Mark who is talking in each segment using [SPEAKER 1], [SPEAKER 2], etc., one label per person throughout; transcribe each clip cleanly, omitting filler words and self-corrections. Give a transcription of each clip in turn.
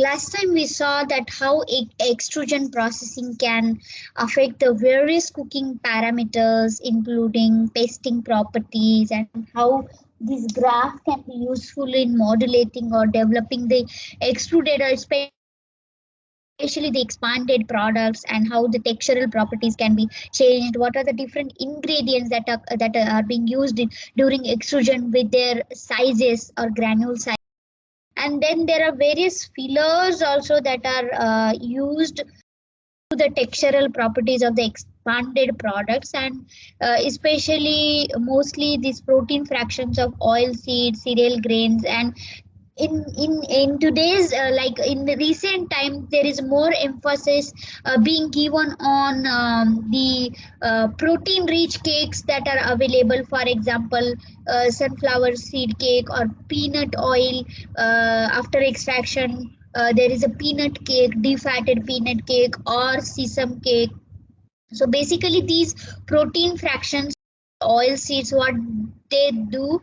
[SPEAKER 1] Last time we saw that how extrusion processing can affect the various cooking parameters, including pasting properties, and how this graph can be useful in modulating or developing the extruded, or especially the expanded products, and how the textural properties can be changed. What are the different ingredients that are being used during extrusion with their sizes or granule sizes. And then there are various fillers also that are used to the textural properties of the expanded products, and especially mostly these protein fractions of oil seeds, cereal grains, and in today's like in the recent time there is more emphasis being given on the protein rich cakes that are available. For example, sunflower seed cake or peanut oil after extraction. There is a peanut cake, defatted peanut cake, or sesame cake. So basically these protein fractions, oil seeds, what they do,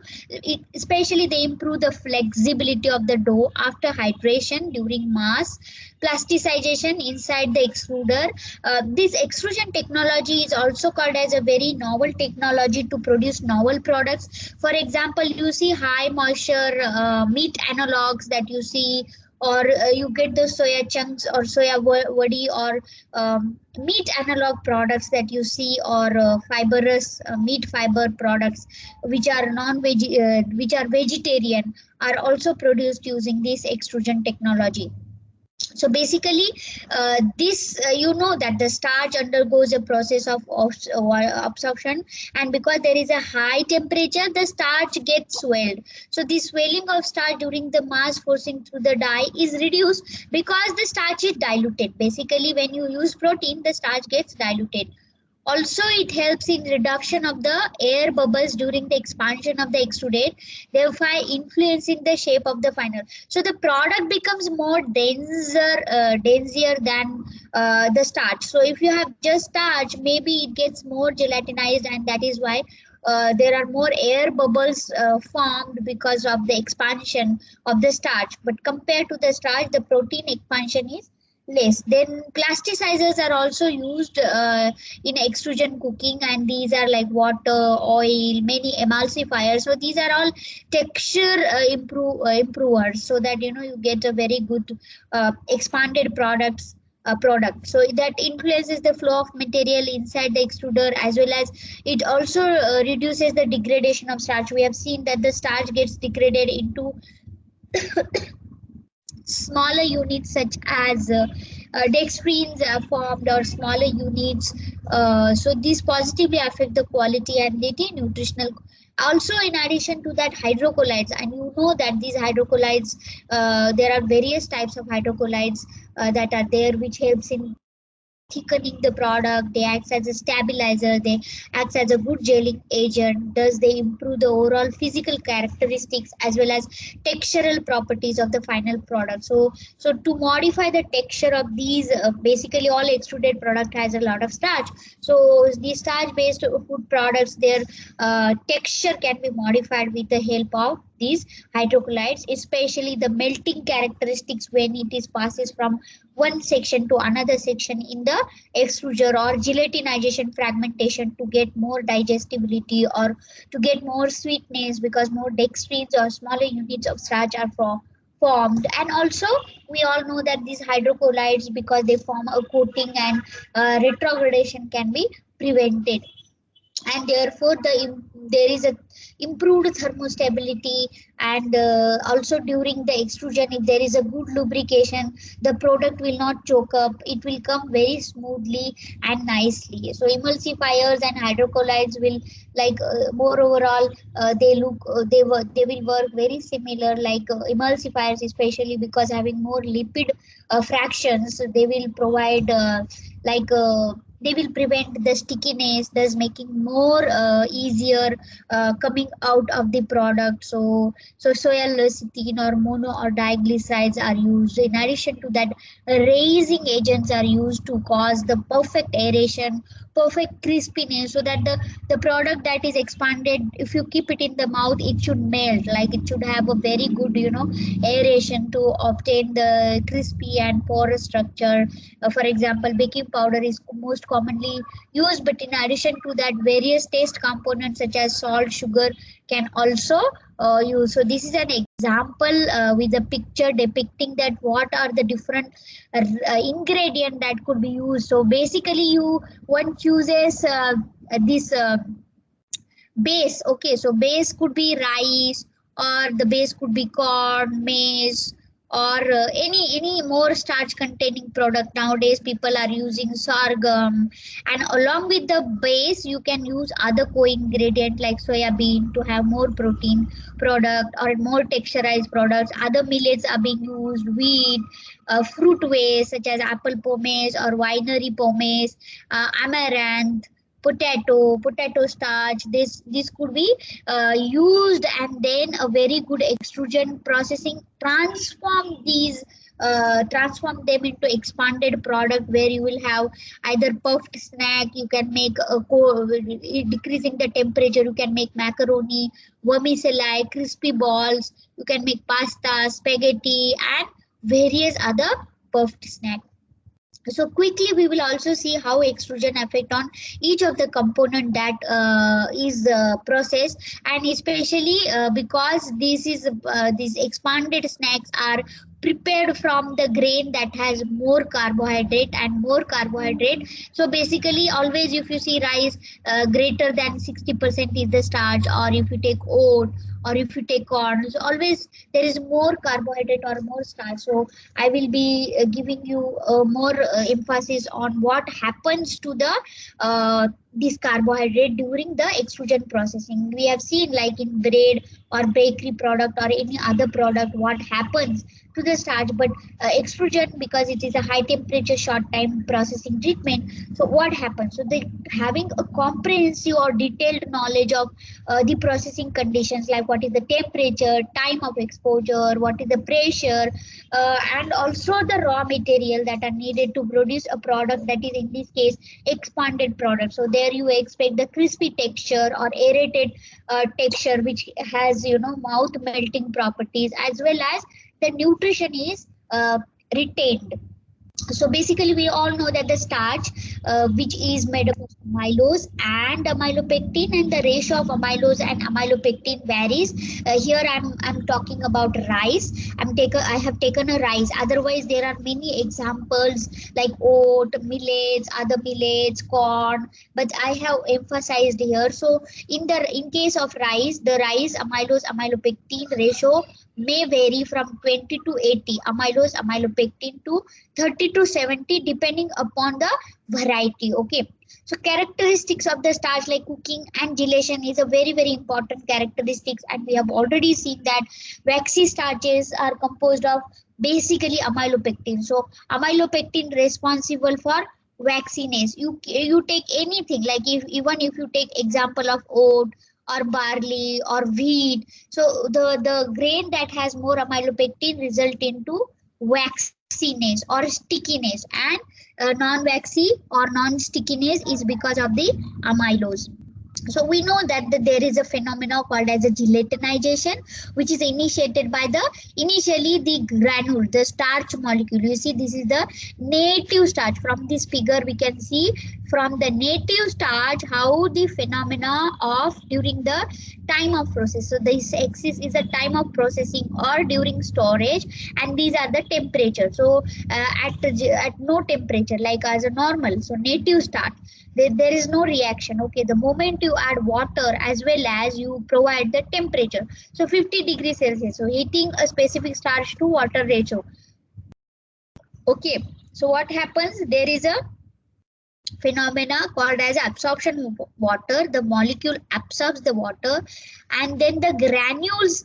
[SPEAKER 1] especially they improve the flexibility of the dough after hydration during mass plasticization inside the extruder. This extrusion technology is also called as a very novel technology to produce novel products. For example, you see high moisture meat analogs that you see, or you get the soya chunks or soya wadi, or meat analog products that you see, or fibrous meat fiber products which are non-veg, which are vegetarian, are also produced using this extrusion technology. So basically this you know that the starch undergoes a process of absorption, and because there is a high temperature the starch gets swelled. So the swelling of starch during the mass forcing through the die is reduced because the starch is diluted. Basically when you use protein, the starch gets diluted. Also, it helps in reduction of the air bubbles during the expansion of the extruded, thereby influencing the shape of the final. So the product becomes more denser than the starch. So if you have just starch, maybe it gets more gelatinized, and that is why there are more air bubbles formed because of the expansion of the starch. But compared to the starch, the protein expansion is less. Then plasticizers are also used in extrusion cooking, and these are like water, oil, many emulsifiers. So these are all texture improvers, so that you get a very good expanded product. So that influences the flow of material inside the extruder, as well as it also reduces the degradation of starch. We have seen that the starch gets degraded into smaller units such as dextrins formed, or smaller units. So these positively affect the quality and the nutritional. Also, in addition to that, hydrocolloids, and you know that these hydrocolloids, there are various types of hydrocolloids that are there, which helps in thickening the product. They act as a stabilizer, they act as a good gelling agent. Thus they improve the overall physical characteristics as well as textural properties of the final product. So to modify the texture of these, basically all extruded product has a lot of starch. So the starch based food products, their texture can be modified with the help of these hydrocolloids, especially the melting characteristics when it is passes from one section to another section in the extruder, or gelatinization fragmentation to get more digestibility or to get more sweetness, because more dextrins or smaller units of starch are formed. And also we all know that these hydrocolloids, because they form a coating, and retrogradation can be prevented, and therefore there is a improved thermostability. And also during the extrusion, if there is a good lubrication, the product will not choke up, it will come very smoothly and nicely. So emulsifiers and hydrocolloids will, like more overall, they will work very similar, like emulsifiers, especially because having more lipid fractions, they will provide like they will prevent the stickiness, thus making more easier coming out of the product. So soya lecithin or mono or diglycerides are used. In addition to that, raising agents are used to cause the perfect aeration, perfect crispiness, so that the product that is expanded, if you keep it in the mouth, it should melt, like it should have a very good, aeration to obtain the crispy and porous structure. For example, baking powder is most commonly used, but in addition to that, various taste components such as salt, sugar can also use. So this is an example with a picture depicting that what are the different ingredient that could be used. So basically, one chooses this base. Okay, so base could be rice, or the base could be corn, maize, or any more starch containing product. Nowadays people are using sorghum, and along with the base you can use other co-ingredient like soya bean to have more protein product or more texturized products. Other millets are being used, wheat, fruit waste such as apple pomace or winery pomace, amaranth, potato starch. This could be used, and then a very good extrusion processing transform them into expanded product, where you will have either puffed snack. You can make decreasing the temperature, you can make macaroni, vermicelli, crispy balls. You can make pasta, spaghetti, and various other puffed snack. So quickly we will also see how extrusion affect on each of the component that is processed, and especially because these expanded snacks are prepared from the grain that has more carbohydrate and more carbohydrate. So basically always if you see rice, greater than 60% is the starch, or if you take oat, or if you take corn, so always there is more carbohydrate or more starch. So I will be giving you more emphasis on what happens to the this carbohydrate during the extrusion processing. We have seen like in bread or bakery product or any other product what happens to the starch, but extrusion, because it is a high temperature short time processing treatment, so what happens? So they having a comprehensive or detailed knowledge of the processing conditions, like what is the temperature, time of exposure, what is the pressure, and also the raw material that are needed to produce a product that is in this case expanded product. So there you expect the crispy texture or aerated texture, which has mouth melting properties, as well as the nutrition is retained. So basically we all know that the starch, which is made up of amylose and amylopectin, and the ratio of amylose and amylopectin varies. Here I'm talking about rice. I have taken a rice. Otherwise there are many examples like oat, millets, other millets, corn, but I have emphasized here. So in case of rice, the rice amylose amylopectin ratio may vary from 20 to 80, amylose amylopectin to 30 to 70, depending upon the variety. Okay, so characteristics of the starch like cooking and gelation is a very important characteristics, and we have already seen that waxy starches are composed of basically amylopectin. So amylopectin responsible for waxiness. You take anything, like even if you take example of oat or barley or wheat, so the grain that has more amylopectin result into waxiness or stickiness, and non-waxy or non-stickiness is because of the amylose. So we know that there is a phenomenon called as a gelatinization, which is initiated by initially the granule, the starch molecule. You see, this is the native starch. From this figure we can see from the native starch how the phenomena of during the time of process. So this axis is a time of processing or during storage, and these are the temperature. So at no temperature, like as a normal, so native starch, there is no reaction. Okay, the moment you add water as well as you provide the temperature, so 50 degrees Celsius, so heating a specific starch to water ratio. Okay, so what happens? There is a phenomena called as absorption of water. The molecule absorbs the water, and then the granules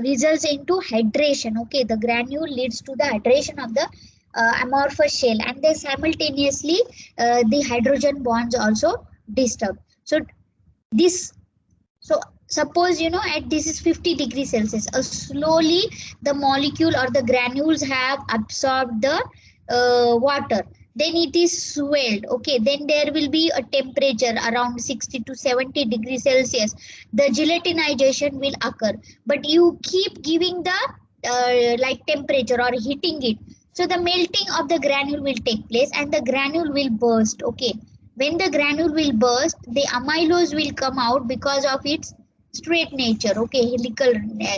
[SPEAKER 1] results into hydration. Okay, the granule leads to the hydration of the amorphous shell, and then simultaneously the hydrogen bonds also disturb. So suppose at this is 50 degrees Celsius, slowly the molecule or the granules have absorbed the water. then it is swelled. Okay, then there will be a temperature around 60 to 70 degrees Celsius. The gelatinization will occur, but you keep giving the like temperature or heating it, so the melting of the granule will take place and the granule will burst. Okay, when the granule will burst, the amylose will come out because of its straight nature, okay, helical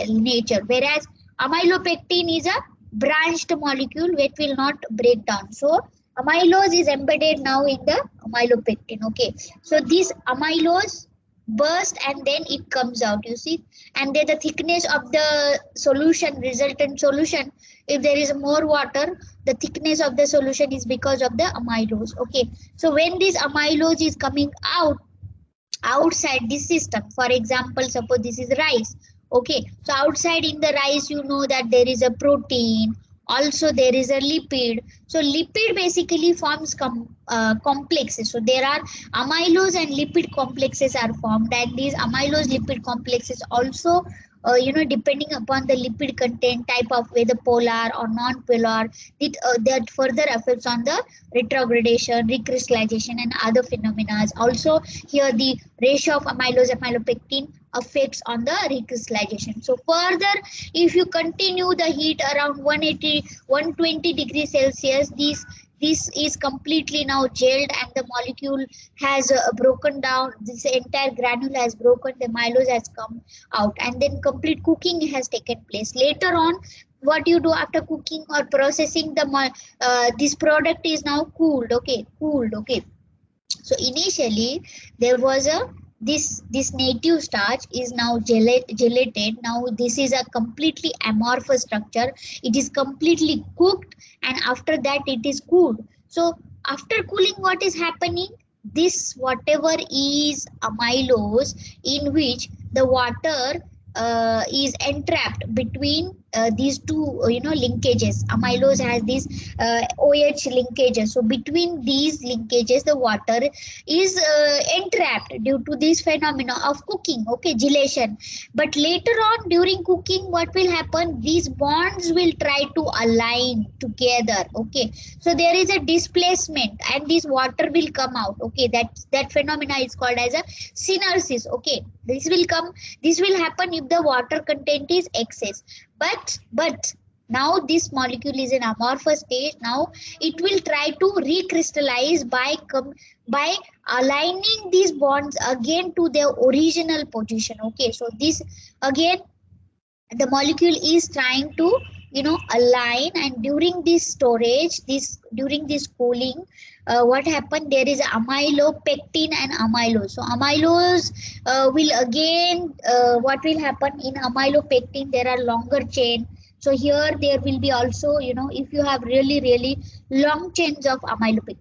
[SPEAKER 1] nature, whereas amylopectin is a branched molecule which will not break down. So amylose is embedded now in the amylopectin. Okay, so this amylose burst and then it comes out, you see, and then the thickness of the solution, resultant solution, if there is more water, the thickness of the solution is because of the amylose. Okay, so when this amylose is coming out outside this system, for example, suppose this is rice. Okay, so outside in the rice, you know that there is a protein, also there is a lipid. So lipid basically forms complexes. So there are amylose and lipid complexes are formed, and these amylose lipid complexes also depending upon the lipid content type of whether polar or non-polar, that further affects on the retrogradation, recrystallization and other phenomena. Also here the ratio of amylose amylopectin affects on the recrystallization. So further, if you continue the heat around 180 120 degrees Celsius, this is completely now gelled and the molecule has broken down. This entire granule has broken, the amylose has come out, and then complete cooking has taken place. Later on, what you do after cooking or processing the this product is now cooled. Okay, cooled. Okay, so initially there was a this native starch is now gelated. Now this is a completely amorphous structure. It is completely cooked and after that it is cooled. So after cooling, what is happening? This whatever is amylose, in which the water is entrapped between these two linkages. Amylose has these OH linkages, so between these linkages the water is entrapped due to this phenomena of cooking. Okay, gelation. But later on during cooking, what will happen? These bonds will try to align together. Okay, so there is a displacement and this water will come out. Okay, that phenomena is called as a synersis. Okay, this will happen if the water content is excess. But now this molecule is in amorphous state. Now it will try to recrystallize by aligning these bonds again to their original position. Okay, so this again the molecule is trying to align, and during this storage, during this cooling, what happened, there is amylopectin and amylose. So amylose will again what will happen in amylopectin, there are longer chain. So here there will be also if you have really long chains of amylopectin.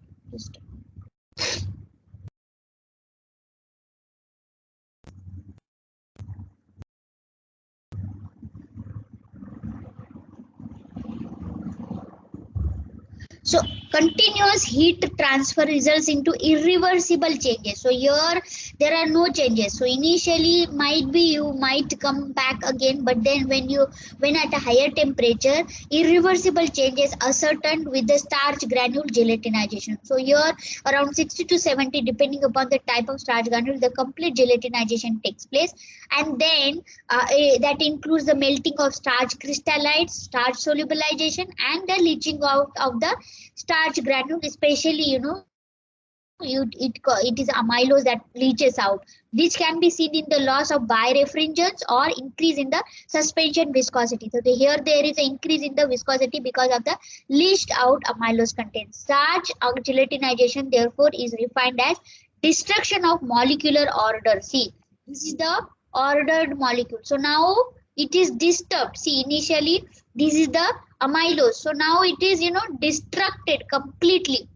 [SPEAKER 1] So continuous heat transfer results into irreversible changes. So here there are no changes. So initially might be you might come back again, but then when at a higher temperature, irreversible changes ascertained with the starch granule gelatinization. So here around 60 to 70 depending upon the type of starch granule, the complete gelatinization takes place, and then that includes the melting of starch crystallites, starch solubilization and the leaching out of the starch granule, especially it is amylose that leaches out. This can be seen in the loss of birefringence or increase in the suspension viscosity. So here there is an increase in the viscosity because of the leached out amylose content. Starch gelatinization therefore is refined as destruction of molecular order. See, this is the ordered molecule. So now it is disturbed. See, initially this is the amylose. So now it is destructed completely.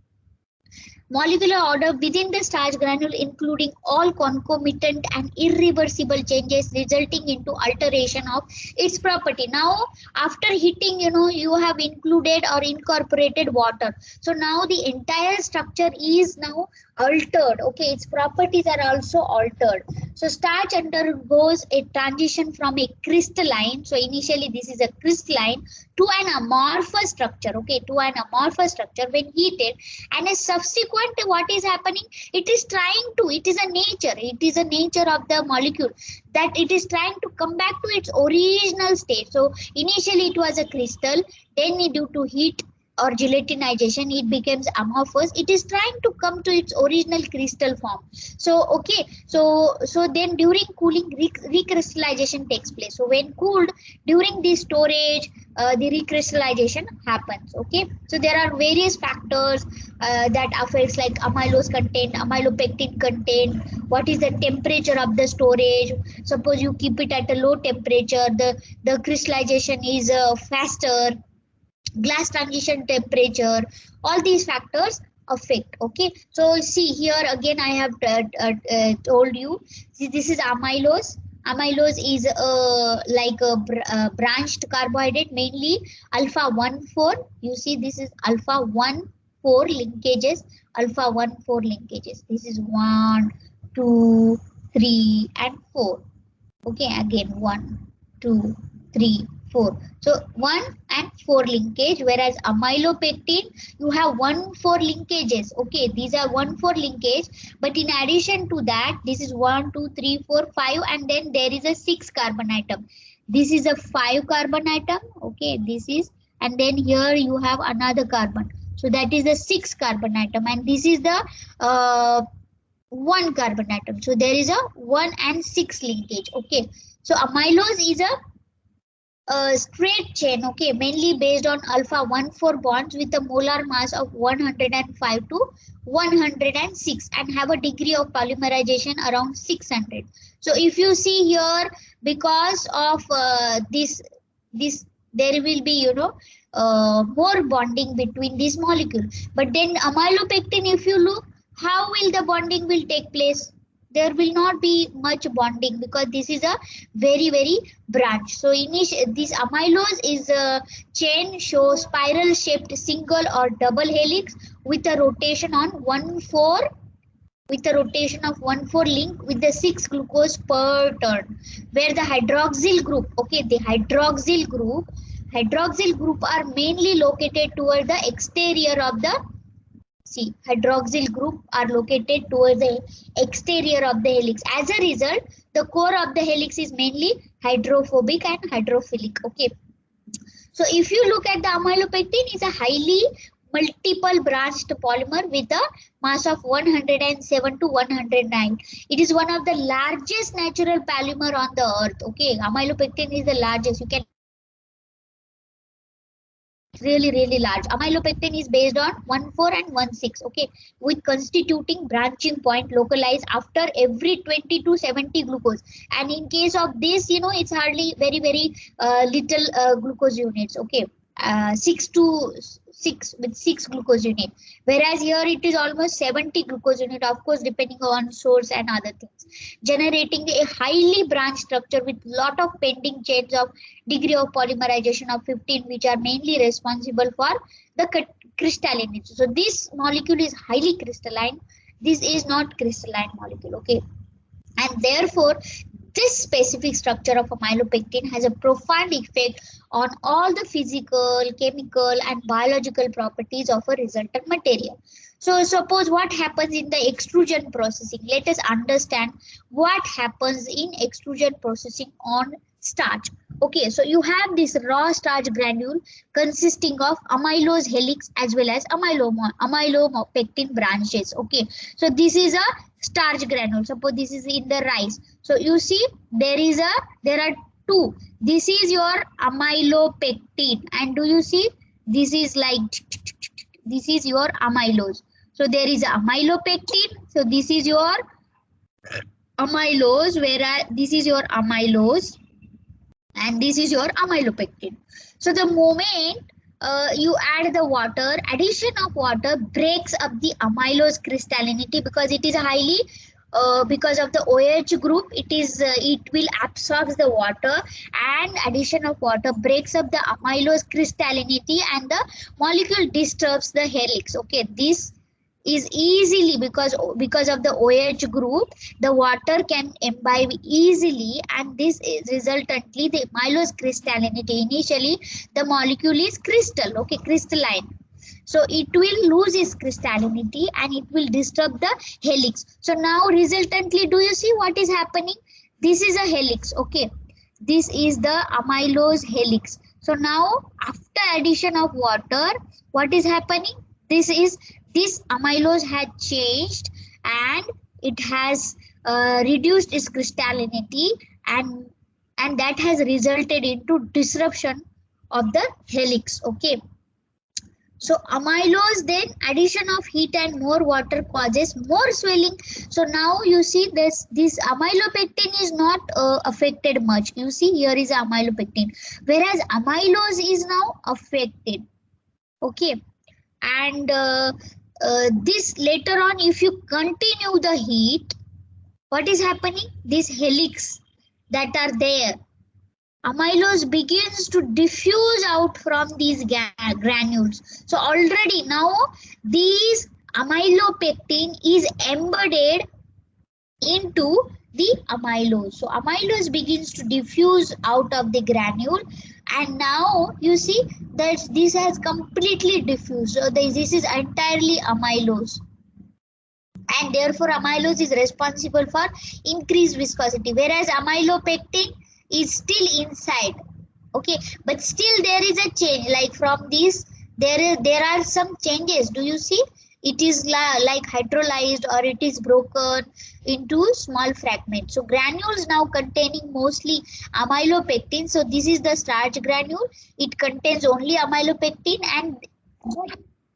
[SPEAKER 1] molecular order within the starch granule, including all concomitant and irreversible changes resulting into alteration of its property. Now, after heating, you have included or incorporated water. So now the entire structure is now altered. Okay, its properties are also altered. So starch undergoes a transition from a crystalline. So initially this is a crystalline to an amorphous structure. Okay, to an amorphous structure when heated, and a subsequent, what is happening, it is a nature of the molecule that it is trying to come back to its original state. So initially it was a crystal, then due to heat or gelatinization it becomes amorphous. It is trying to come to its original crystal form. So okay, so then during cooling recrystallization takes place. So when cooled, during the storage, the recrystallization happens. Okay, so there are various factors that affects, like amylose content, amylopectin content, what is the temperature of the storage. Suppose you keep it at a low temperature, the crystallization is faster, glass transition temperature, all these factors affect. Okay, so see here again I have told you, see, this is amylose. Amylose is like a branched carbohydrate, mainly alpha 1,4. You see, this is alpha 1,4 linkages, alpha 1,4 linkages. This is 1, 2, 3 and 4. Okay, again 1, 2, 3, 4. So 1 and 4 linkage, whereas amylopectin you have 1,4 linkages. Okay, these are 1,4 linkage, but in addition to that, this is 1, 2, 3, 4, 5, and then there is a 6 carbon atom. This is a 5 carbon atom. Okay, this is, and then here you have another carbon. So that is the 6 carbon atom, and this is the 1 carbon atom. So there is a 1 and 6 linkage. Okay, so amylose is a straight chain. Okay, mainly based on alpha 1,4 bonds with a molar mass of 105 to 106 and have a degree of polymerization around 600. So if you see here, because of this there will be more bonding between this molecule. But then amylopectin, if you look, how will the bonding will take place? There will not be much bonding because this is a very branch. So this amylose is a chain, shows spiral shaped single or double helix with a rotation on 1,4, with a rotation of 1,4 link with the 6 glucose per turn, where the hydroxyl group, okay, the hydroxyl group are mainly located toward the exterior of the, see, hydroxyl group are located towards the exterior of the helix. As a result, the core of the helix is mainly hydrophobic and hydrophilic. Okay. So if you look at the amylopectin, is a highly multiple branched polymer with a mass of 107 to 109. It is one of the largest natural polymer on the earth. Okay, amylopectin is the largest. You can really large. Amylopectin is based on 1,4 and 1,6. Okay, with constituting branching point localized after every 20 to 70 glucose. And in case of this, it's hardly very little glucose units. Okay, 6 with 6 glucose unit, whereas here it is almost 70 glucose unit, of course depending on source and other things, generating a highly branched structure with lot of pending chains of degree of polymerization of 15, which are mainly responsible for the crystallinity. So this molecule is highly crystalline. This is not crystalline molecule. Okay, and therefore this specific structure of amylopectin has a profound effect on all the physical, chemical and biological properties of a resultant material. So suppose what happens in the extrusion processing. Let us understand what happens in extrusion processing on starch. Okay, so you have this raw starch granule consisting of amylose helix as well as amylopectin branches. Okay, so this is a starch granule. Suppose this is in the rice. So you see there are two. This is your amylopectin, and do you see this is like this is your amylose. So there is amylopectin. So this is your amylose, whereas this is your amylose and this is your amylopectin. So the moment you add the water. Addition of water breaks up the amylose crystallinity because it is highly because of the OH group. It will absorb the water, and addition of water breaks up the amylose crystallinity and the molecule disturbs the helix. Okay, this is easily because of the OH group, the water can imbibe easily, and this is resultantly the amylose crystallinity. Initially the molecule is crystalline, so it will lose its crystallinity and it will disturb the helix. So now resultantly, do you see what is happening? This is a helix. Okay, this is the amylose helix. So now after addition of water, what is happening? This amylose had changed, and it has reduced its crystallinity, and that has resulted into disruption of the helix. Okay, so amylose, then addition of heat and more water causes more swelling. So now you see this amylopectin is not affected much. You see here is amylopectin, whereas amylose is now affected. Okay, and this later on, if you continue the heat, what is happening? This helix that are there, amylose begins to diffuse out from these granules. So already now these amylopectin is embedded into the amylose. So amylose begins to diffuse out of the granule, and now you see that this has completely diffused. So this is entirely amylose, and therefore amylose is responsible for increased viscosity, whereas amylopectin is still inside. Okay, but still there is a change, like from this there are some changes. Do you see? It is like hydrolyzed, or it is broken into small fragments. So granules now containing mostly amylopectin. So this is the starch granule. It contains only amylopectin, and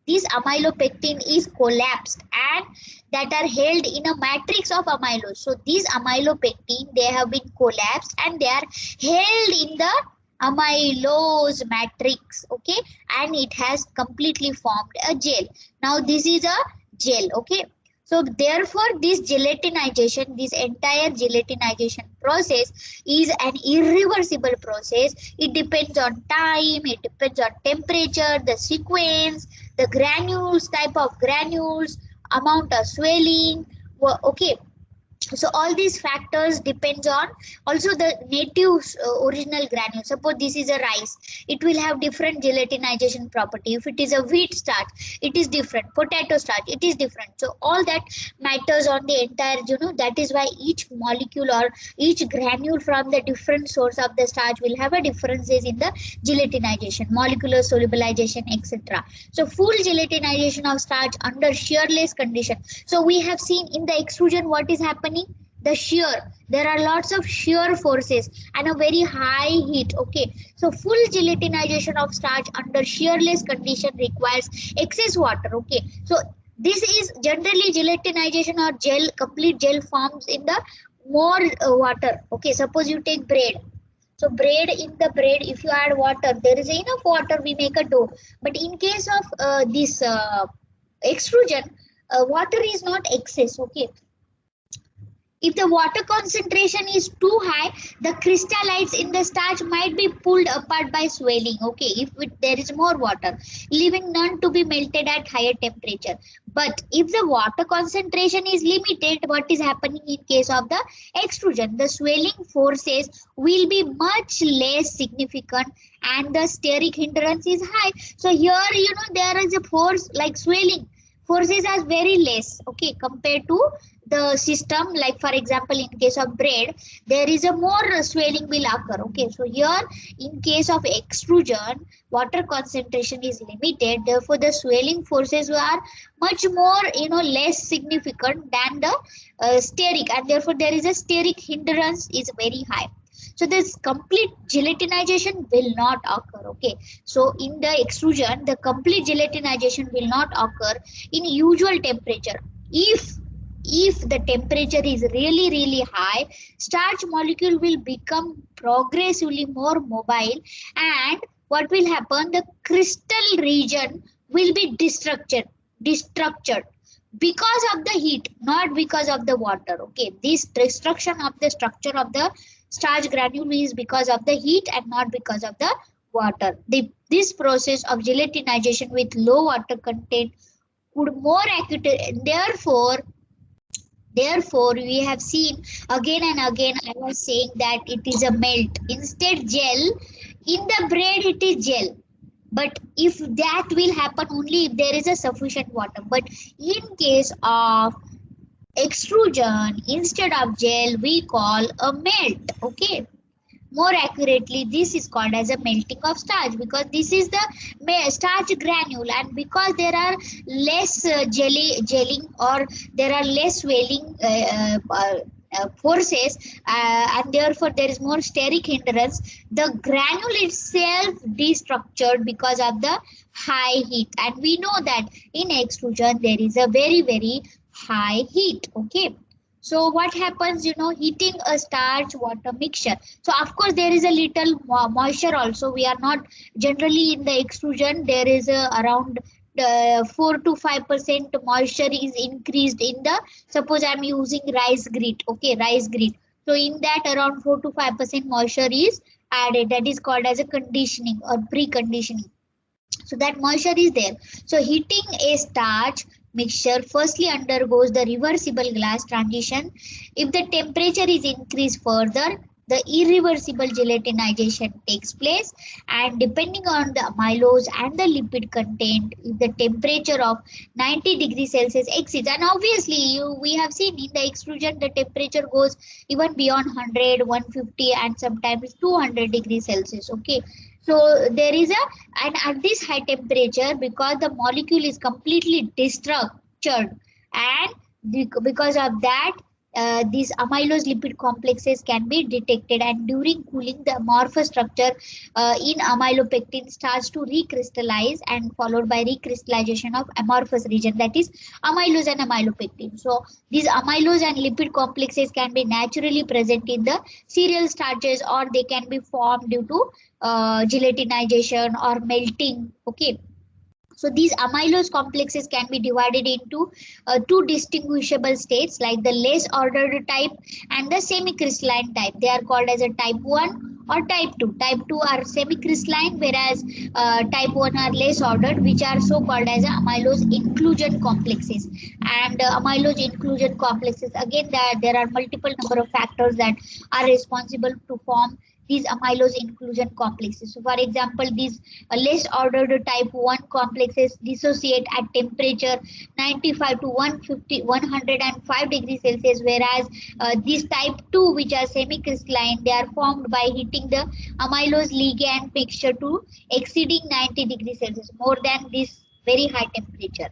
[SPEAKER 1] this amylopectin is collapsed and that are held in a matrix of amylose. So these amylopectin, they have been collapsed and they are held in the amylose matrix. Okay, and it has completely formed a gel. Now this is a gel. Okay, so therefore this gelatinization, this entire gelatinization process is an irreversible process. It depends on time, it depends on temperature, the sequence, the granules, type of granules, amount of swelling. Okay, so all these factors depends on also the native original granule. Suppose this is a rice, it will have different gelatinization property. If it is a wheat starch, it is different. Potato starch, it is different. So all that matters on the entire, that is why each molecule or each granule from the different source of the starch will have a differences in the gelatinization, molecular solubilization, etc. So full gelatinization of starch under shearless condition. So we have seen in the extrusion what is happening. The shear, there are lots of shear forces and a very high heat. Okay, so full gelatinization of starch under shearless condition requires excess water. Okay, so this is generally gelatinization or gel, complete gel forms in the more water. Okay, suppose you take bread. So bread, in the bread, if you add water, there is enough water, we make a dough. But in case of this extrusion, water is not excess. Okay, if the water concentration is too high, the crystallites in the starch might be pulled apart by swelling. Okay, if there is more water, leaving none to be melted at higher temperature. But if the water concentration is limited, what is happening in case of the extrusion? The swelling forces will be much less significant and the steric hindrance is high. So here, there is a force like swelling. Forces are very less, okay, compared to the system. Like for example, in case of bread, there is a more swelling will occur. Okay, so here in case of extrusion, water concentration is limited, therefore the swelling forces are much more less significant than the steric, and therefore there is a steric hindrance is very high. So this complete gelatinization will not occur. Okay, so in the extrusion, the complete gelatinization will not occur in usual temperature. If the temperature is really high, starch molecule will become progressively more mobile, and what will happen? The crystal region will be destructured because of the heat, not because of the water. Okay, this destruction of the structure of the starch granule is because of the heat and not because of the water. This process of gelatinization with low water content could more accurate. Therefore, we have seen again and again, I was saying that it is a melt. Instead, gel. In the bread, it is gel. But if that will happen only if there is a sufficient water. But in case of extrusion, instead of gel, we call a melt. Okay. More accurately, this is called as a melting of starch because this is the starch granule, and because there are less gelling, or there are less swelling forces, and therefore there is more steric hindrance. The granule itself destructured because of the high heat, and we know that in extrusion there is a very high heat. Okay. So what happens, heating a starch water mixture. So of course there is a little moisture also. We are not generally in the extrusion. There is around 4 to 5% moisture is increased in the. Suppose I am using rice grit. Okay, rice grit. So in that around 4 to 5% moisture is added. That is called as a conditioning or preconditioning. So that moisture is there. So heating a starch mixture firstly undergoes the reversible glass transition. If the temperature is increased further, the irreversible gelatinization takes place, and depending on the amylose and the lipid content, if the temperature of 90 degrees Celsius exceeds, and obviously we have seen in the extrusion the temperature goes even beyond 100, 150 and sometimes 200 degrees Celsius. Okay. So there is and at this high temperature, because the molecule is completely destructured, and because of that, these amylose lipid complexes can be detected, and during cooling the amorphous structure in amylopectin starts to recrystallize, and followed by recrystallization of amorphous region, that is amylose and amylopectin. So these amylose and lipid complexes can be naturally present in the cereal starches, or they can be formed due to gelatinization or melting. Okay. So these amylose complexes can be divided into two distinguishable states, like the less ordered type and the semi-crystalline type. They are called as a type 1 or type 2. Type 2 are semi-crystalline, whereas type 1 are less ordered, which are so called as amylose inclusion complexes. And amylose inclusion complexes, again, there are multiple number of factors that are responsible to form these amylose inclusion complexes. So for example, these less ordered type 1 complexes dissociate at temperature 95 to 105 degrees Celsius, whereas these type 2, which are semi-crystalline, they are formed by heating the amylose ligand mixture to exceeding 90 degrees Celsius, more than this very high temperature.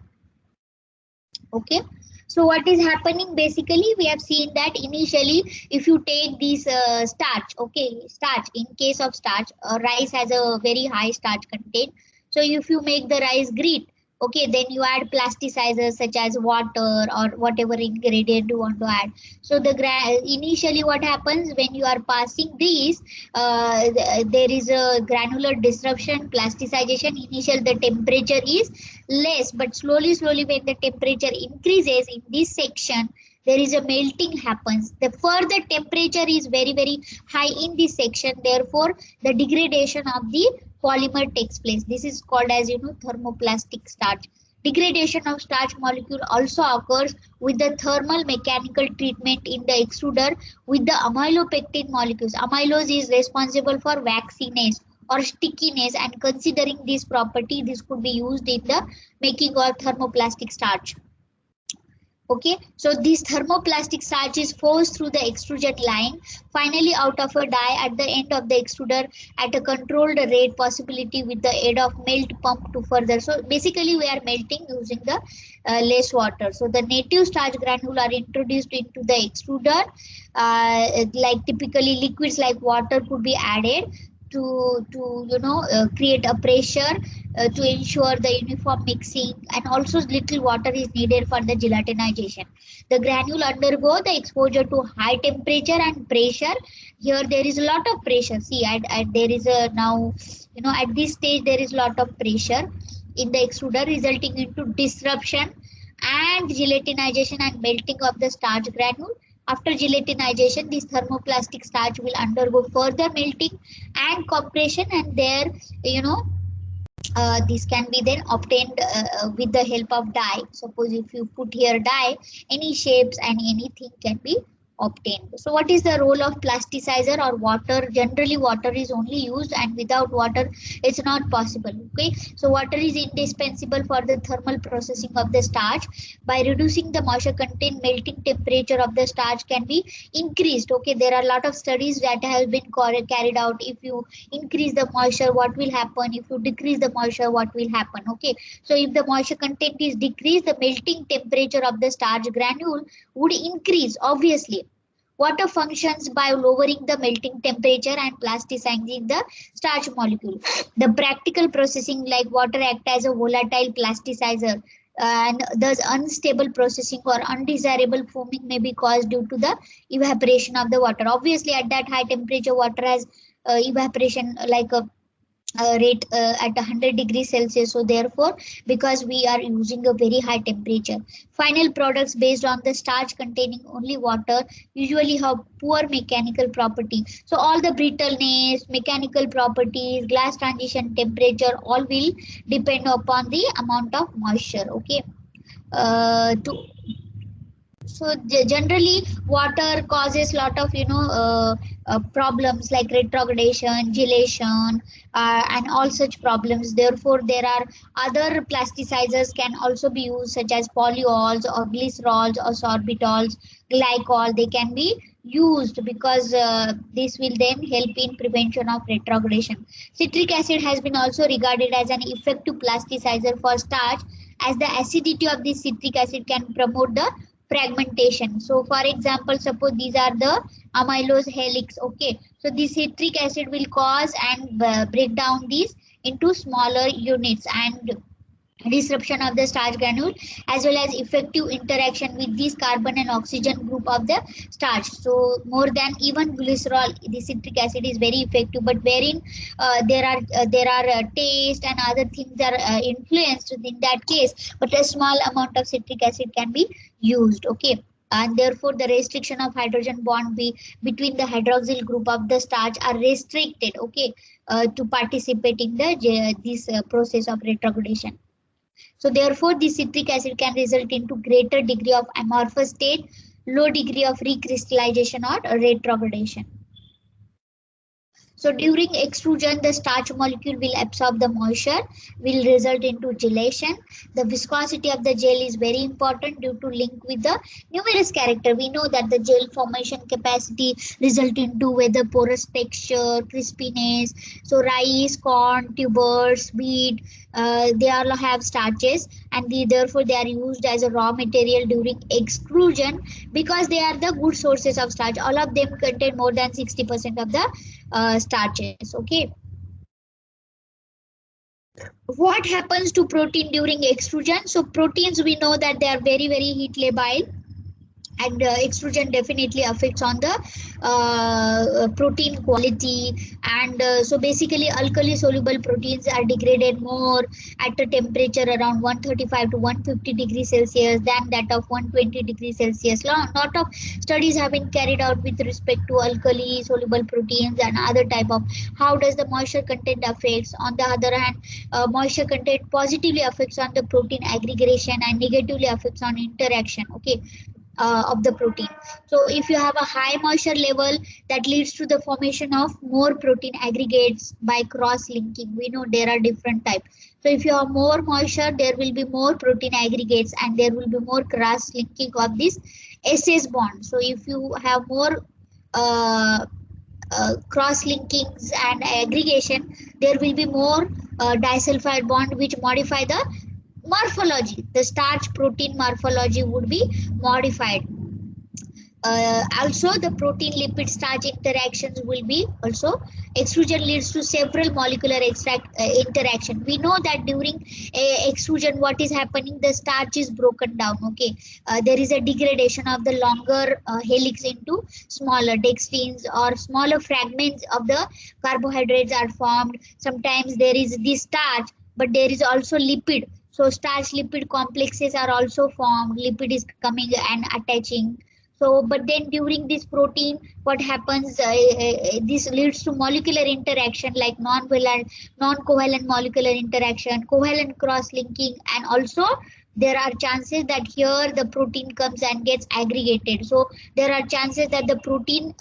[SPEAKER 1] Okay. So what is happening, basically we have seen that initially if you take this starch, okay, starch, in case of starch, rice has a very high starch content. So if you make the rice grit, okay, then you add plasticizers such as water or whatever ingredient you want to add. So initially what happens when you are passing these, there is a granular disruption, plasticization. Initial the temperature is less, but slowly when the temperature increases in this section, there is a melting happens. The further temperature is very high in this section, therefore the degradation of the polymer takes place. This is called as thermoplastic starch. Degradation of starch molecule also occurs with the thermal mechanical treatment in the extruder with the amylopectin molecules. Amylose is responsible for waxiness or stickiness, and considering this property, this could be used in the making of thermoplastic starch. Okay, so this thermoplastic starch is forced through the extrusion line, finally out of a die at the end of the extruder at a controlled rate, possibility with the aid of melt pump to further. So basically we are melting using the less water. So the native starch granule are introduced into the extruder, like typically liquids like water could be added create a pressure to ensure the uniform mixing, and also little water is needed for the gelatinization. The granule undergo the exposure to high temperature and pressure. Here there is a lot of pressure. See, there is a now, at this stage there is a lot of pressure in the extruder, resulting into disruption and gelatinization and melting of the starch granule. After gelatinization, this thermoplastic starch will undergo further melting and compression, and there, this can be then obtained with the help of dye. Suppose if you put here dye, any shapes and anything can be obtained. So what is the role of plasticizer or water? Generally water is only used, and without water it's not possible. Okay, so water is indispensable for the thermal processing of the starch. By reducing the moisture content, melting temperature of the starch can be increased. Okay, there are a lot of studies that have been carried out. If you increase the moisture, what will happen? If you decrease the moisture, what will happen? Okay, so if the moisture content is decreased, the melting temperature of the starch granule would increase, obviously. Water functions by lowering the melting temperature and plasticizing the starch molecule. The practical processing like water act as a volatile plasticizer, and thus unstable processing or undesirable foaming may be caused due to the evaporation of the water. Obviously, at that high temperature, water has evaporation like a rate at 100 degrees Celsius. So therefore, because we are using a very high temperature, final products based on the starch containing only water usually have poor mechanical property. So all the brittleness, mechanical properties, glass transition temperature, all will depend upon the amount of moisture. Okay. To So generally, water causes lot of problems like retrogradation, gelation, and all such problems. Therefore, there are other plasticizers can also be used, such as polyols or glycerols or sorbitols, glycol. They can be used because this will then help in prevention of retrogradation. Citric acid has been also regarded as an effective plasticizer for starch, as the acidity of this citric acid can promote the fragmentation. So for example, suppose these are the amylose helix. Okay, so this citric acid will cause and break down these into smaller units, and disruption of the starch granule, as well as effective interaction with this carbon and oxygen group of the starch. So more than even glycerol, the citric acid is very effective, but wherein there are taste and other things are influenced in that case, but a small amount of citric acid can be used. Okay, and therefore the restriction of hydrogen bond between the hydroxyl group of the starch are restricted. Okay, to participate in the this process of retrogradation. So therefore, the citric acid can result into greater degree of amorphous state, low degree of recrystallization or retrogradation. So during extrusion, the starch molecule will absorb the moisture, will result into gelation. The viscosity of the gel is very important due to link with the numerous character. We know that the gel formation capacity result into whether porous texture, crispiness. So rice, corn, tubers, wheat, they all have starches, and therefore they are used as a raw material during extrusion because they are the good sources of starch. All of them contain more than 60% of the starches. Okay, what happens to protein during extrusion? So proteins, we know that they are very heat labile, and extrusion definitely affects on the protein quality, and so basically alkali soluble proteins are degraded more at a temperature around 135 to 150 degrees Celsius than that of 120 degrees Celsius. Lot of studies have been carried out with respect to alkali soluble proteins and other type of how does the moisture content affects. On the other hand, moisture content positively affects on the protein aggregation and negatively affects on interaction. Okay, of the protein. So if you have a high moisture level, that leads to the formation of more protein aggregates by cross-linking. We know there are different types. So if you have more moisture, there will be more protein aggregates and there will be more cross-linking of this SS bond. So if you have more cross-linkings and aggregation, there will be more disulfide bond which modify the morphology. The starch protein morphology would be modified. Also the protein lipid starch interactions will be also extrusion leads to several molecular interaction. We know that during extrusion what is happening, the starch is broken down. Okay, there is a degradation of the longer helix into smaller dextrins, or smaller fragments of the carbohydrates are formed. Sometimes there is this starch, but there is also lipid. So starch lipid complexes are also formed, lipid is coming and attaching. So but then during this protein what happens, this leads to molecular interaction like non-covalent molecular interaction, covalent cross linking, and also there are chances that here the protein comes and gets aggregated. So there are chances that the protein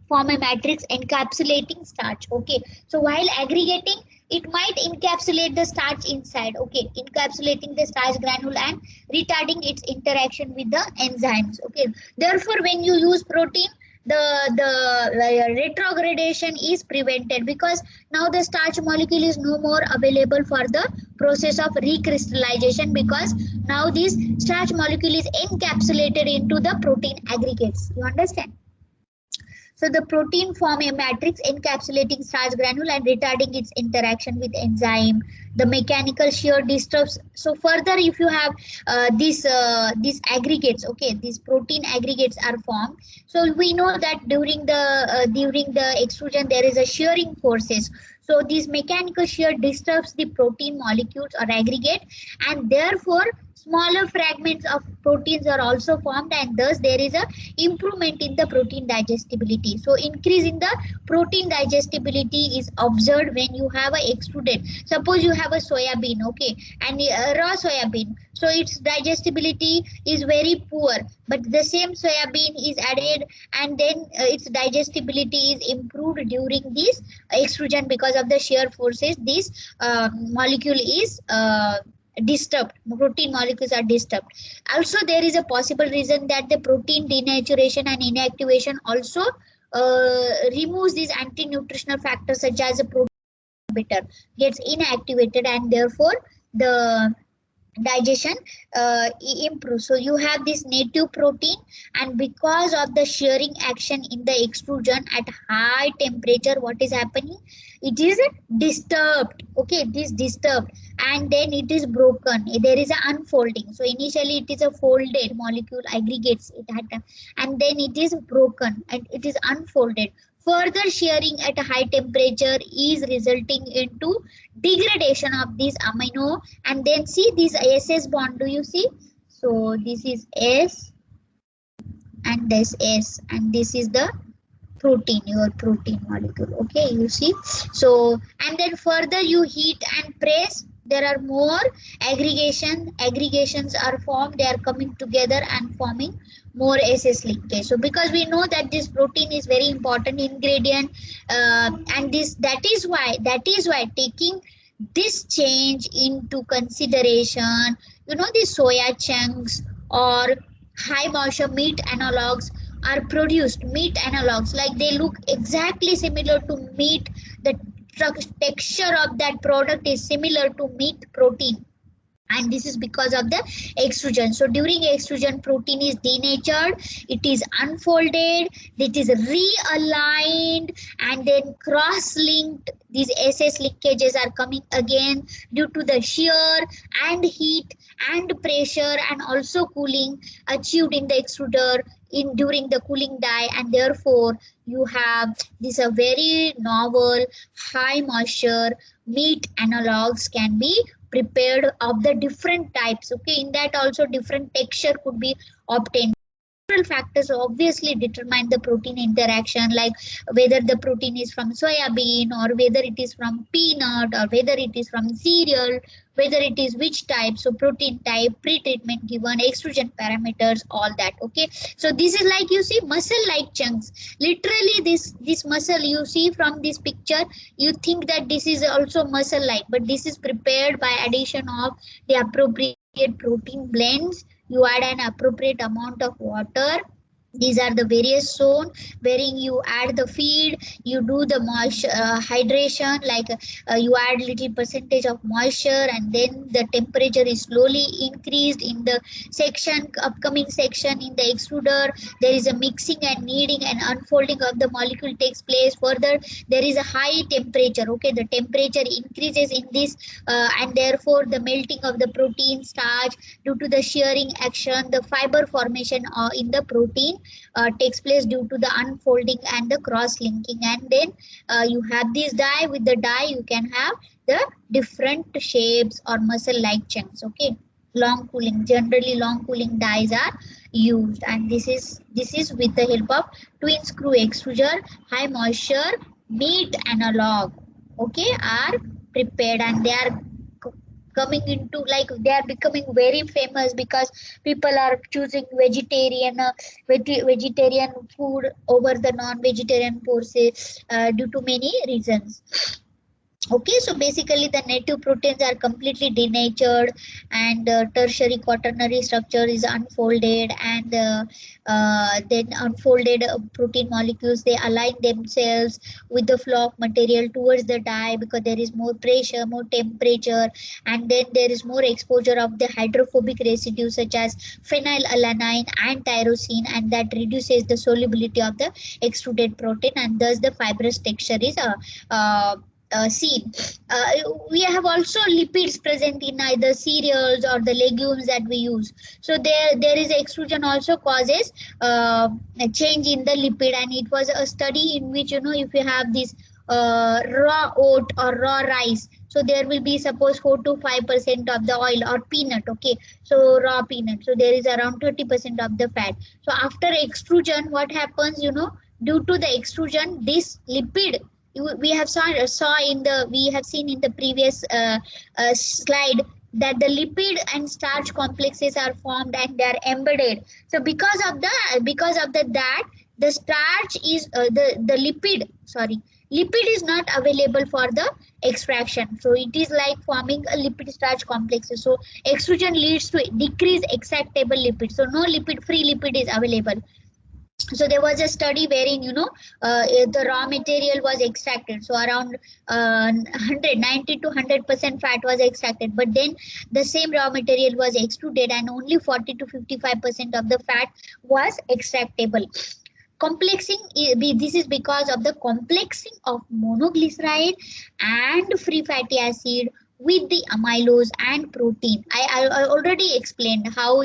[SPEAKER 1] form a matrix encapsulating starch. Okay, so while aggregating it might encapsulate the starch inside. Okay, encapsulating the starch granule and retarding its interaction with the enzymes. Okay, therefore when you use protein, the retrogradation is prevented, because now the starch molecule is no more available for the process of recrystallization, because now this starch molecule is encapsulated into the protein aggregates. You understand? So the protein form a matrix encapsulating starch granule and retarding its interaction with enzyme. The mechanical shear disturbs. So further, if you have these aggregates, okay, these protein aggregates are formed. So we know that during the extrusion there is a shearing forces. So this mechanical shear disturbs the protein molecules or aggregate, and therefore smaller fragments of proteins are also formed, and thus there is a improvement in the protein digestibility. So increase in the protein digestibility is observed when you have a extruded. Suppose you have a soya bean, okay, and raw soya bean, so its digestibility is very poor, but the same soya bean is added, and then its digestibility is improved during this extrusion because of the shear forces. This molecule is disturbed, protein molecules are disturbed. Also there is a possible reason that the protein denaturation and inactivation also removes these anti-nutritional factors such as a protein inhibitor gets inactivated, and therefore the digestion improves. So you have this native protein, and because of the shearing action in the extrusion at high temperature, what is happening, it is disturbed. Okay, it is disturbed, and then it is broken. There is an unfolding. So initially it is a folded molecule aggregates it had, and then it is broken and it is unfolded. Further shearing at a high temperature is resulting into degradation of this amino, and then see this SS bond. Do you see? So this is S and this S, and this is the protein, your protein molecule. Okay, you see. So and then further you heat and press, there are more aggregations are formed. They are coming together and forming more SS linkage. So because we know that this protein is very important ingredient, and that is why taking this change into consideration, you know, the soya chunks or high moisture meat analogs are produced. Meat analogs, like they look exactly similar to meat, the texture of that product is similar to meat protein, and this is because of the extrusion. So during extrusion protein is denatured, it is unfolded, it is realigned, and then cross-linked. These SS linkages are coming again due to the shear and heat and pressure and also cooling achieved in the extruder in during the cooling die, and therefore you have this a very novel high moisture meat analogs can be prepared of the different types. Okay, in that also different texture could be obtained. Several factors obviously determine the protein interaction, like whether the protein is from soya bean or whether it is from peanut or whether it is from cereal, whether it is which type. So protein type, pre-treatment given, extrusion parameters, all that. Okay, so this is like you see muscle like chunks. Literally this muscle you see from this picture, you think that this is also muscle like, but this is prepared by addition of the appropriate protein blends. You add an appropriate amount of water, These are the various zone wherein you add the feed, you do the moisture hydration, like you add little percentage of moisture, and then the temperature is slowly increased in the section, upcoming section in the extruder. There is a mixing and kneading and unfolding of the molecule takes place. Further, there is a high temperature. Okay, the temperature increases in this, and therefore the melting of the protein starch due to the shearing action, the fiber formation in the protein takes place due to the unfolding and the cross linking. And then you have this die. With the die you can have the different shapes or muscle like chunks. Okay, long cooling, generally long cooling dies are used, and this is with the help of twin screw extruder. High moisture meat analog, okay, are prepared, and they are coming into, like, they are becoming very famous because people are choosing vegetarian vegetarian food over the non-vegetarian forces due to many reasons. Okay, so basically the native proteins are completely denatured, and tertiary quaternary structure is unfolded, and then unfolded protein molecules, they align themselves with the flow of material towards the dye, because there is more pressure, more temperature, and then there is more exposure of the hydrophobic residues such as phenylalanine and tyrosine, and that reduces the solubility of the extruded protein, and thus the fibrous texture is uh, seen. Uh, we have also lipids present in either cereals or the legumes that we use. So there is extrusion also causes a change in the lipid, and it was a study in which, if you have this raw oat or raw rice, so there will be suppose 4 to 5% of the oil, or peanut. Okay, so raw peanut, so there is around 30% of the fat. So after extrusion, what happens, due to the extrusion, this lipid, we have we have seen in the previous slide, that the lipid and starch complexes are formed and they are embedded. So because of that, the starch is the lipid, sorry, lipid is not available for the extraction, so it is like forming a lipid starch complexes. So extrusion leads to decrease extractable lipid, so no lipid, free lipid is available. So there was a study wherein, the raw material was extracted, so around 190 to 100% fat was extracted, but then the same raw material was extruded and only 40 to 55% of the fat was extractable. Complexing, this is because of the complexing of monoglyceride and free fatty acid with the amylose and protein. I already explained how,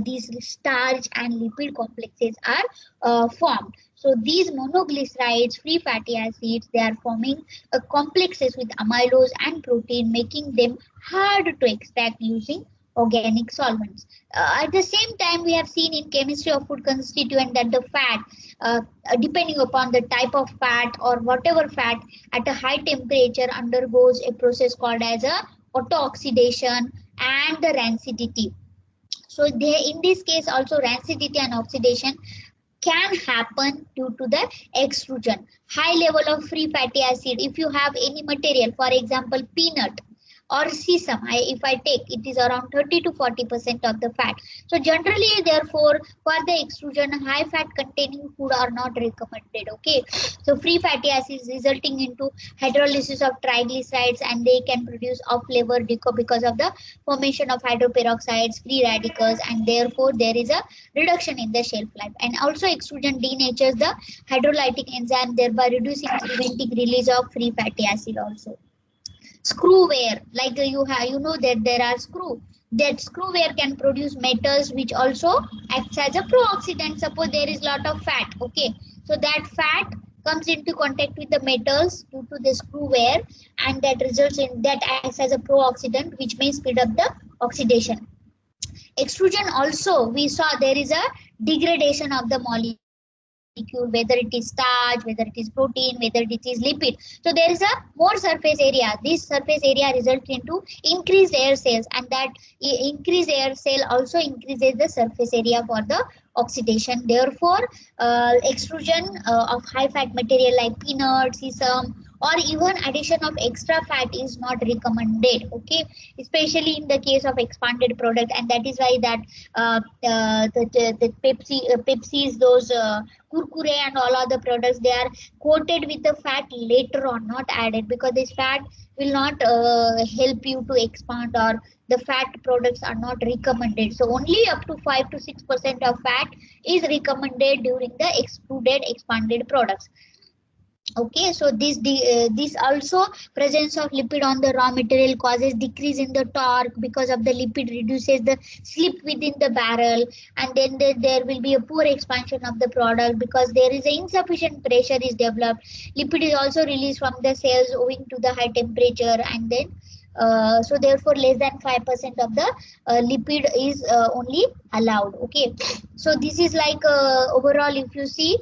[SPEAKER 1] these starch and lipid complexes are formed. So these monoglycerides, free fatty acids, they are forming complexes with amylose and protein, making them hard to extract using organic solvents. At the same time, we have seen in chemistry of food constituent that the fat, depending upon the type of fat or whatever fat, at a high temperature undergoes a process called as a auto-oxidation and the rancidity. So in this case also, rancidity and oxidation can happen due to the extrusion. High level of free fatty acid, if you have any material, for example peanut or sesame, if I take, it is around 30 to 40% of the fat. So generally, therefore, for the extrusion, high fat containing food are not recommended. Okay, so free fatty acids resulting into hydrolysis of triglycerides, and they can produce off-flavor deco because of the formation of hydroperoxides, free radicals, and therefore there is a reduction in the shelf life. And also extrusion denatures the hydrolytic enzyme, thereby reducing, preventing release of free fatty acid also. Screw wear, like you have, that there are screw wear can produce metals which also acts as a pro-oxidant. Suppose there is lot of fat. Okay, so that fat comes into contact with the metals due to the screw wear, and that results in, that acts as a pro-oxidant, which may speed up the oxidation. Extrusion also, we saw there is a degradation of the molecule, whether it is starch, whether it is protein, whether it is lipid. So there is a more surface area. This surface area results into increased air cells, and that increased air cell also increases the surface area for the oxidation. Therefore, extrusion of high fat material like peanut, sesame, or even addition of extra fat is not recommended. Okay, especially in the case of expanded product, and that is why that the Pepsi's, those Kurkure and all other products, they are coated with the fat later on, not added, because this fat will not help you to expand, or the fat products are not recommended. So only up to 5 to 6% of fat is recommended during the extruded expanded products. Okay, so this also presence of lipid on the raw material causes decrease in the torque, because of the lipid reduces the slip within the barrel, and then there will be a poor expansion of the product because there is a insufficient pressure is developed. Lipid is also released from the cells owing to the high temperature, and then so therefore less than 5% of the lipid is only allowed. Okay, so this is like overall, if you see,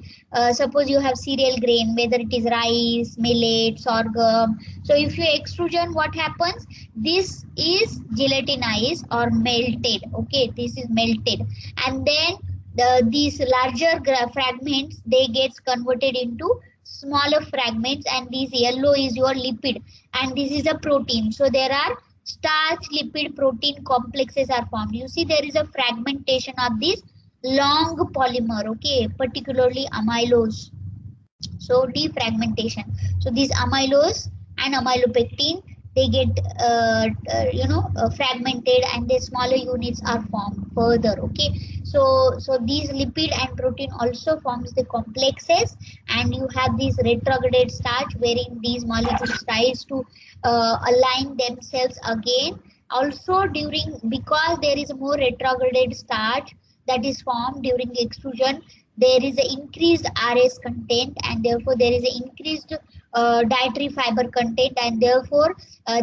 [SPEAKER 1] suppose you have cereal grain, whether it is rice, millet, sorghum. So if you extrusion, what happens? This is gelatinized or melted. Okay, this is melted, and then these larger fragments, they gets converted into smaller fragments, and this yellow is your lipid, and this is a protein. So there are starch lipid protein complexes are formed. You see, there is a fragmentation of this long polymer, okay, particularly amylose. So defragmentation. So these amylose and amylopectin, they get fragmented, and the smaller units are formed further. Okay, so these lipid and protein also forms the complexes, and you have this retrograde starch wherein these molecules tries to align themselves again. Also during, because there is more retrograde starch that is formed during extrusion, there is an increased RS content, and therefore there is an increased dietary fiber content, and therefore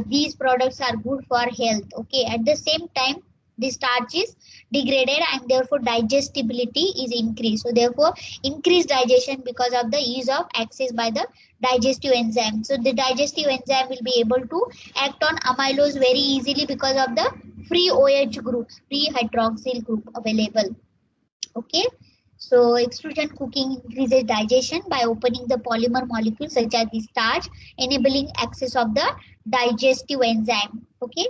[SPEAKER 1] these products are good for health. Okay, at the same time the starch is degraded, and therefore digestibility is increased. So therefore increased digestion because of the ease of access by the digestive enzyme. So the digestive enzyme will be able to act on amylose very easily because of the free OH groups, free hydroxyl group available. Okay, so extrusion cooking increases digestion by opening the polymer molecules such as the starch, enabling access of the digestive enzyme. Okay,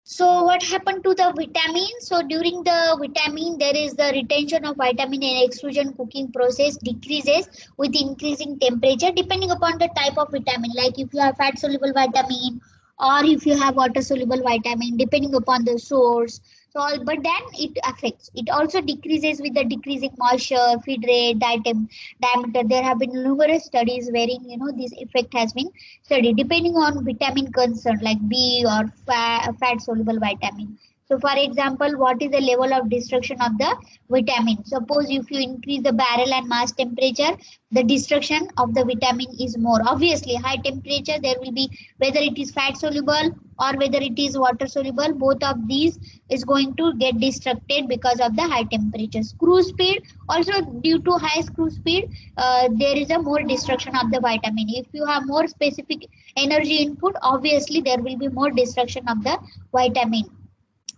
[SPEAKER 1] so what happened to the vitamin? So during the vitamin, there is the retention of vitamin in extrusion cooking process decreases with increasing temperature, depending upon the type of vitamin. Like if you have fat soluble vitamin, or if you have water soluble vitamin, depending upon the source. So but then it affects, it also decreases with the decreasing moisture, feed rate, diameter. There have been numerous studies wherein this effect has been studied depending on vitamin concern, like B or fat soluble vitamin. So for example, what is the level of destruction of the vitamin? Suppose if you increase the barrel and mass temperature, the destruction of the vitamin is more. Obviously, high temperature, there will be, whether it is fat soluble or whether it is water soluble, both of these is going to get destructed because of the high temperature. Screw speed, also due to high screw speed, there is a more destruction of the vitamin. If you have more specific energy input, obviously there will be more destruction of the vitamin.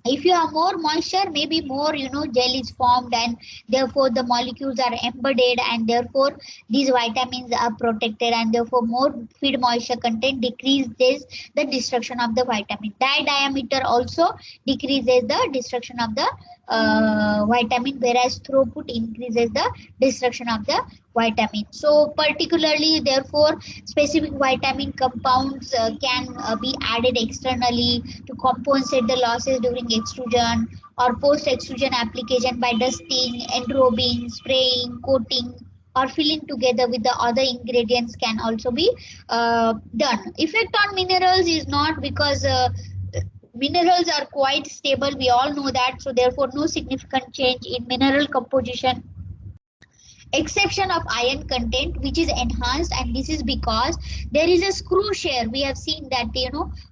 [SPEAKER 1] If you have more moisture, maybe more gel is formed, and therefore the molecules are embedded, and therefore these vitamins are protected, and therefore more feed moisture content decreases the destruction of the vitamin. Diameter also decreases the destruction of the vitamin, whereas throughput increases the destruction of the vitamin. So particularly, therefore, specific vitamin compounds can be added externally to compensate the losses during extrusion or post-extrusion application by dusting, enrobing, spraying, coating, or filling together with the other ingredients can also be done. Effect on minerals is not, because minerals are quite stable, we all know that. So therefore no significant change in mineral composition, exception of iron content, which is enhanced, and this is because there is a screw share. We have seen that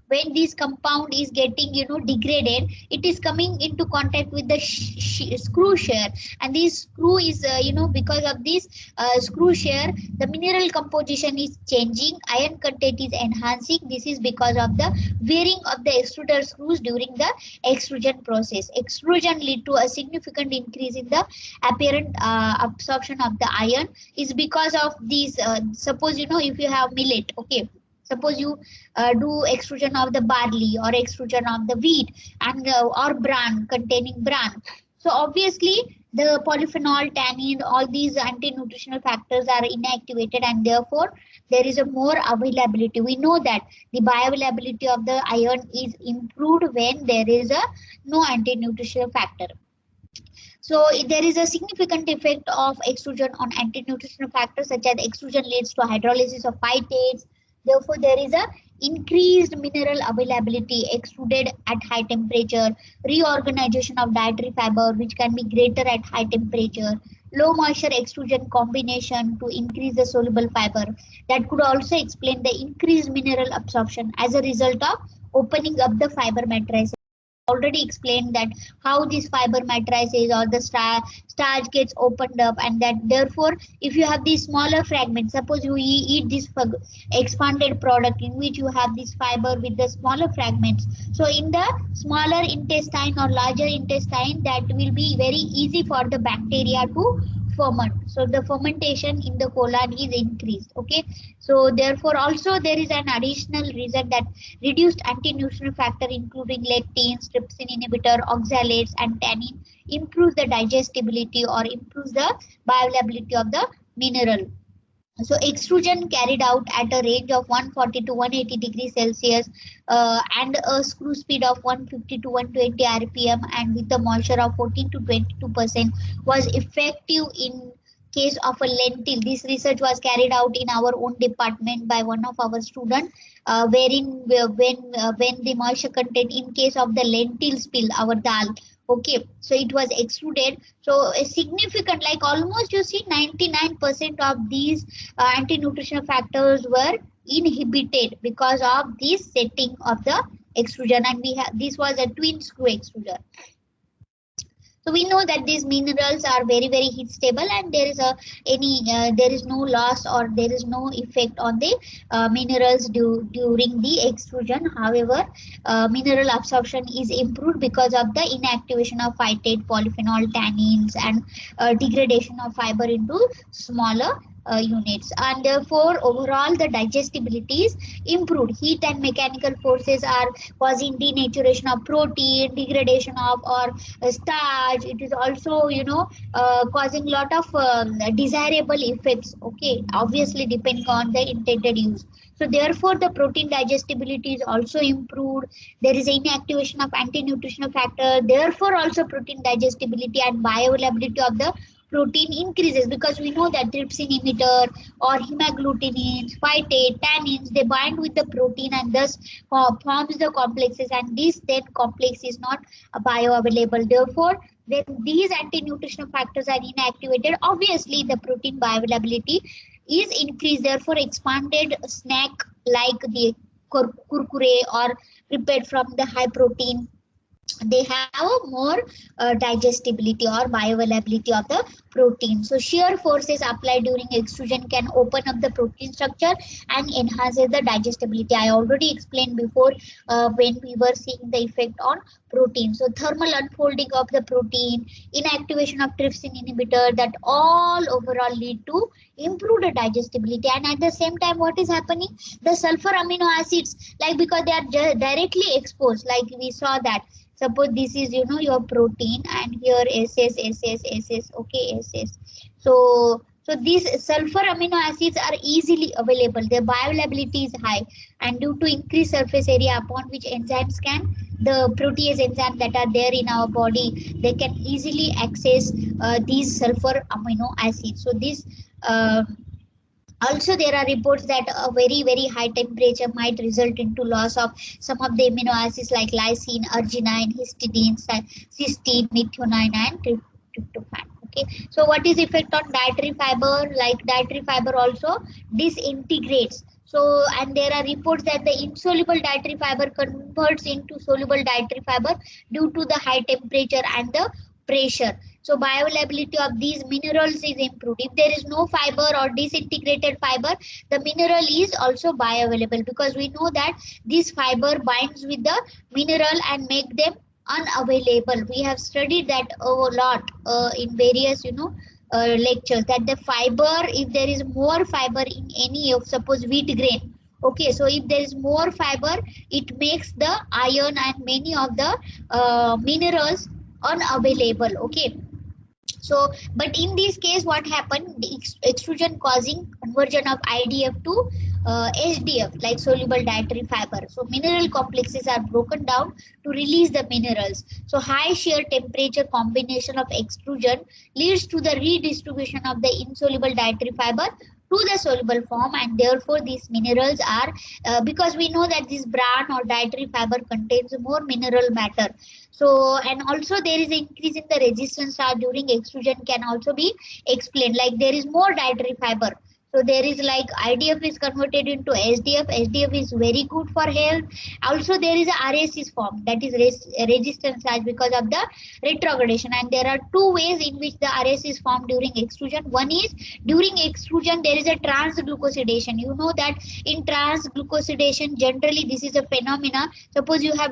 [SPEAKER 1] when this compound is getting degraded, it is coming into contact with the screw share, and this screw is because of this screw share, the mineral composition is changing, iron content is enhancing. This is because of the wearing of the extruder screws during the extrusion process. Extrusion lead to a significant increase in the apparent absorption of the iron is because of these. Suppose if you have millet, okay, suppose you do extrusion of the barley or extrusion of the wheat and or bran containing bran. So obviously the polyphenol, tannin, all these anti-nutritional factors are inactivated, and therefore there is a more availability. We know that the bioavailability of the iron is improved when there is a no anti-nutritional factor. So there is a significant effect of extrusion on anti-nutritional factors such as extrusion leads to hydrolysis of phytates. Therefore, there is a increased mineral availability extruded at high temperature, reorganization of dietary fiber which can be greater at high temperature, low moisture extrusion combination to increase the soluble fiber. That could also explain the increased mineral absorption as a result of opening up the fiber matrices. Already explained that how this fiber matrices or the starch gets opened up, and that therefore if you have these smaller fragments, suppose you eat this expanded product in which you have this fiber with the smaller fragments, so in the smaller intestine or larger intestine, that will be very easy for the bacteria to ferment. So the fermentation in the colon is increased. Okay, so therefore also there is an additional reason that reduced anti-nutritional factor including lectins, trypsin inhibitor, oxalates, and tannin improves the digestibility or improves the bioavailability of the mineral. So extrusion carried out at a range of 140 to 180 degrees Celsius and a screw speed of 150 to 120 RPM and with a moisture of 14 to 22% was effective in case of a lentil. This research was carried out in our own department by one of our students, wherein when the moisture content in case of the lentil spill, our dal, okay, so it was extruded. So a significant, like almost you see 99% of these anti-nutritional factors were inhibited because of this setting of the extrusion, and we have this was a twin screw extruder. So we know that these minerals are very heat stable, and there is there is no loss or there is no effect on the minerals during the extrusion. However, mineral absorption is improved because of the inactivation of phytate, polyphenol, tannins, and degradation of fiber into smaller units, and therefore overall the digestibility is improved. Heat and mechanical forces are causing denaturation of protein, degradation of or starch. It is also causing lot of desirable effects, okay, obviously depending on the intended use. So therefore the protein digestibility is also improved. There is inactivation of anti-nutritional factor, therefore also protein digestibility and bioavailability of the protein increases, because we know that trypsin emitter or hemagglutinin, phytate, tannins, they bind with the protein and thus forms the complexes, and this then complex is not bioavailable. Therefore, when these anti-nutritional factors are inactivated, obviously the protein bioavailability is increased. Therefore, expanded snack like the kurkure or prepared from the high protein, they have a more digestibility or bioavailability of the protein. So shear forces applied during extrusion can open up the protein structure and enhances the digestibility. I already explained before when we were seeing the effect on protein. So thermal unfolding of the protein, inactivation of trypsin inhibitor, that all overall lead to improved digestibility. And at the same time, what is happening? The sulfur amino acids, like because they are directly exposed, like we saw that. Suppose this is your protein, and here SS, okay, SS. So these sulfur amino acids are easily available. Their bioavailability is high, and due to increased surface area upon which enzymes can, the protease enzymes that are there in our body, they can easily access these sulfur amino acids. So this also, there are reports that a very high temperature might result into loss of some of the amino acids like lysine, arginine, histidine, cysteine, methionine, and tryptophan. Okay, so what is effect on dietary fiber? Like dietary fiber also disintegrates. So, and there are reports that the insoluble dietary fiber converts into soluble dietary fiber due to the high temperature and the pressure. So, bioavailability of these minerals is improved. If there is no fiber or disintegrated fiber, the mineral is also bioavailable, because we know that this fiber binds with the mineral and make them unavailable. We have studied that a lot in various, lectures, that the fiber, if there is more fiber in any of, suppose, wheat grain, okay, so if there is more fiber, it makes the iron and many of the minerals unavailable, okay. So, but in this case, what happened? The extrusion causing conversion of IDF to SDF, like soluble dietary fiber. So, mineral complexes are broken down to release the minerals. So, high shear temperature combination of extrusion leads to the redistribution of the insoluble dietary fiber to the soluble form, and therefore these minerals are, because we know that this bran or dietary fiber contains more mineral matter. So, and also there is an increase in the resistance charge during extrusion can also be explained, like there is more dietary fiber. So there is like IDF is converted into SDF. SDF is very good for health. Also there is a RS is formed, that is resistance charge because of the retrogradation. And there are two ways in which the RS is formed during extrusion. One is during extrusion there is a transglucosidation. You know that in transglucosidation generally this is a phenomena. Suppose you have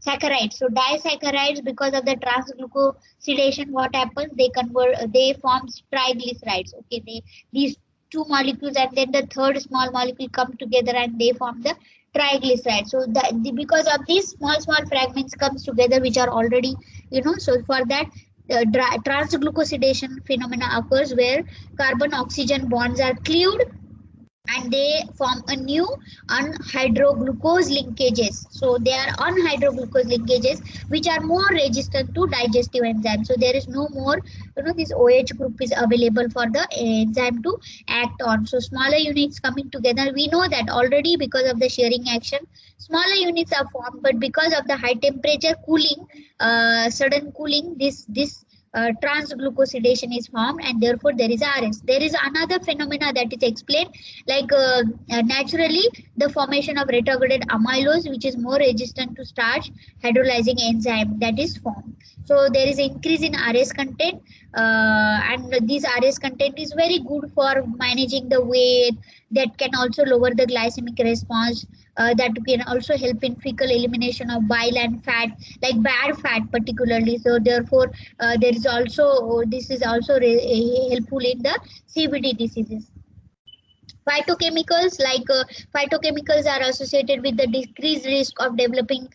[SPEAKER 1] disaccharides. So disaccharides, because of the transglucosidation, what happens? They convert, they form triglycerides. Okay, these two molecules and then the third small molecule come together and they form the triglycerides. So because of these small fragments comes together, which are already, so for that transglucosidation phenomena occurs where carbon oxygen bonds are cleaved and they form a new unhydroglucose linkages. So they are unhydroglucose linkages which are more resistant to digestive enzymes. So there is no more, this OH group is available for the enzyme to act on. So smaller units coming together, we know that already because of the shearing action, smaller units are formed, but because of the high temperature cooling, sudden cooling, this transglucosidation is formed and therefore there is RS. There is another phenomena that is explained, like naturally the formation of retrograded amylose, which is more resistant to starch hydrolyzing enzyme, that is formed. So there is increase in RS content, and this RS content is very good for managing the weight. That can also lower the glycemic response. That can also help in fecal elimination of bile and fat, like bad fat particularly. So therefore there is also, this is also helpful in the CVD diseases. Phytochemicals, like phytochemicals are associated with the decreased risk of developing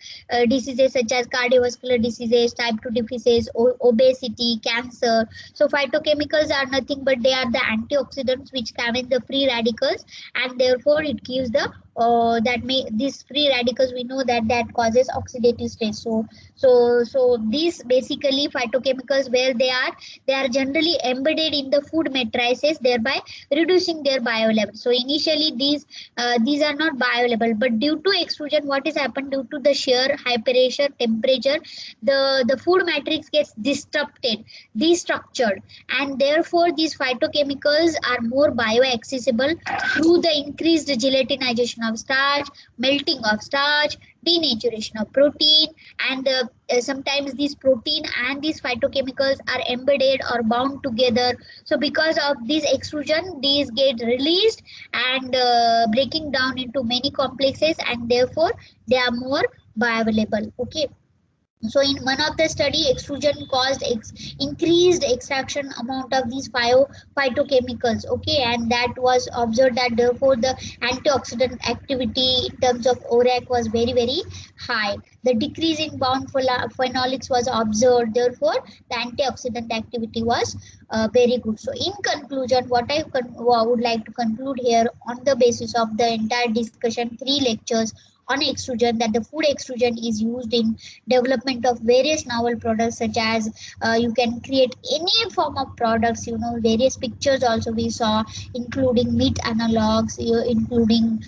[SPEAKER 1] diseases such as cardiovascular diseases, type 2 diseases, obesity, cancer. So phytochemicals are nothing but they are the antioxidants which contain the free radicals, and therefore it gives the these free radicals, we know that causes oxidative stress. So these basically phytochemicals, where they are generally embedded in the food matrices, thereby reducing their bioavailability. So initially these are not bioavailable, but due to extrusion, what is happened, due to the shear high pressure temperature, the food matrix gets disrupted, destructured, and therefore these phytochemicals are more bioaccessible through the increased gelatinization of starch, melting of starch, denaturation of protein, and sometimes these protein and these phytochemicals are embedded or bound together. So because of this extrusion, these get released and breaking down into many complexes, and therefore they are more bioavailable. Okay. So in one of the study, extrusion caused increased extraction amount of these phytochemicals. Okay, and that was observed that therefore the antioxidant activity in terms of ORAC was very high. The decrease in bound phenolics was observed. Therefore, the antioxidant activity was very good. So in conclusion, what I would like to conclude here on the basis of the entire discussion, 3 lectures on extrusion, that the food extrusion is used in development of various novel products, such as you can create any form of products, various pictures also we saw, including meat analogs, including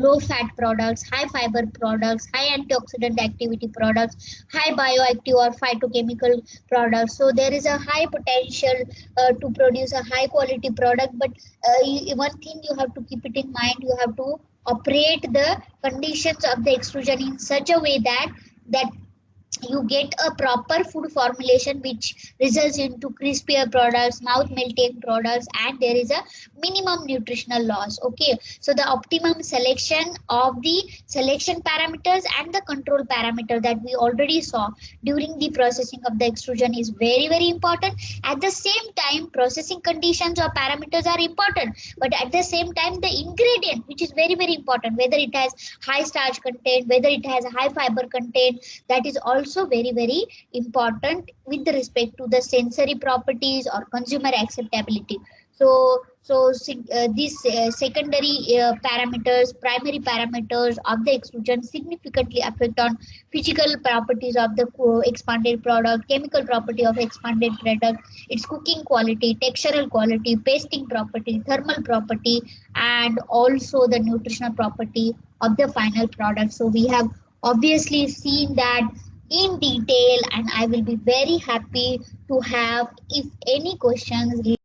[SPEAKER 1] low fat products, high fiber products, high antioxidant activity products, high bioactive or phytochemical products. So there is a high potential to produce a high quality product. But one thing you have to keep it in mind, you have to operate the conditions of the extrusion in such a way that you get a proper food formulation which results into crispier products, mouth melting products, and there is a minimum nutritional loss. Okay, so the optimum selection of the selection parameters and the control parameter that we already saw during the processing of the extrusion is very very important. At the same time, processing conditions or parameters are important, but at the same time the ingredient, which is very very important, whether it has high starch content, whether it has a high fiber content, that is also very very important with respect to the sensory properties or consumer acceptability. These secondary parameters, primary parameters of the extrusion significantly affect on physical properties of the expanded product, chemical property of expanded product, its cooking quality, textural quality, pasting property, thermal property, and also the nutritional property of the final product. So we have obviously seen that in detail, and I will be very happy to have if any questions